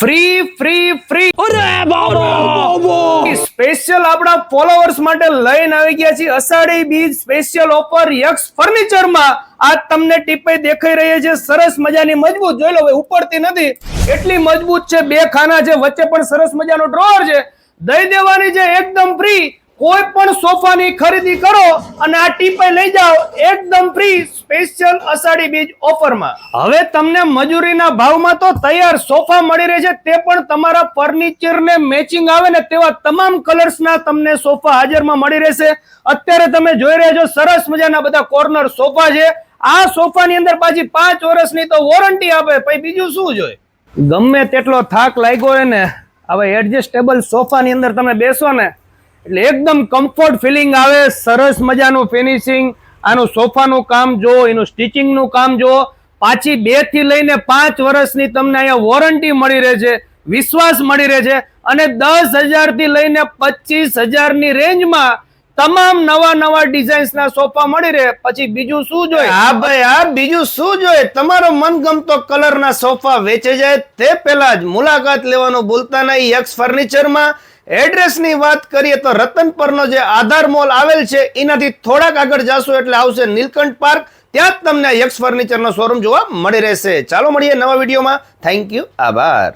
Free free free અરે બાબા special આપણા followers માટે લઈને આવી ગયા છીએ અષાઢી બીજ સ્પેશિયલ ઓફર યક્ષ ફર્નિચર માં. આ તમને ટીપાઈ દેખાઈ રહી છે, સરસ મજાની મજબૂત. જોઈ લો ભાઈ, ઉપરથી નથી, એટલી મજબૂત છે. 2 ખાના છે, વચ્ચે પણ સરસ મજાનો ડ્રોઅર છે. દઈ દેવાની છે એકદમ ફ્રી. કોઈ પણ સોફાની ખરીદી કરો અને આ ટીપાઈ લઈ જાઓ એકદમ ફ્રી સ્પેશિયલ અષાઢી બીજ ઓફરમાં. હવે તમને મજૂરીના ભાવમાં તો તૈયાર સોફા મળી રહે છે, તે પણ તમારા ફર્નિચરને મેચિંગ આવે ને તેવા તમામ કલર્સના તમને સોફા હાજરમાં મળી રહેશે. અત્યારે તમે જોઈ રહ્યા છો સરસ મજાના બધા કોર્નર સોફા છે. આ સોફાની અંદર પાછી 5 વર્ષની તો વોરંટી આપે. પછી બીજું શું જોઈએ? ગમે તેટલો થાક લાગ્યો હોય ને, હવે એડજસ્ટેબલ સોફાની અંદર તમે બેસો ને એટલે એકદમ કમ્ફર્ટ ફિલિંગ આવે. સરસ મજાનું ફિનિશિંગ, આનું સોફાનું કામ જો, એનું સ્ટિચિંગનું કામ જો. પાછી 2 થી લઈને 5 વર્ષની તમને અહીંયા વોરંટી મળી રહે છે, વિશ્વાસ મળી રહે છે. અને 10,000 થી લઈને 25,000 ની રેન્જમાં તમામ નવા ડિઝાઇન્સના સોફા મળી રહે. પછી બીજું શું જોઈએ? હા ભાઈ, હા બીજું શું જોઈએ? તમારો મનગમતો કલરના સોફા વેચે જાય તે પહેલા જ મુલાકાત લેવાનું ભૂલતા નહીં યક્ષ ફર્નિચરમાં. એડ્રેસની વાત કરીએ તો રતન પરનો જે આધાર મોલ આવેલ છે એનાથી થોડાક આગળ જાશો એટલે આવશે નીલકંઠ પાર્ક. ત્યાં જ તમને યક્ષ ફર્નિચરનો શોરૂમ જોવા મળી રહેશે. ચાલો મળીએ નવા વિડીયોમાં. થેન્ક યુ, આભાર.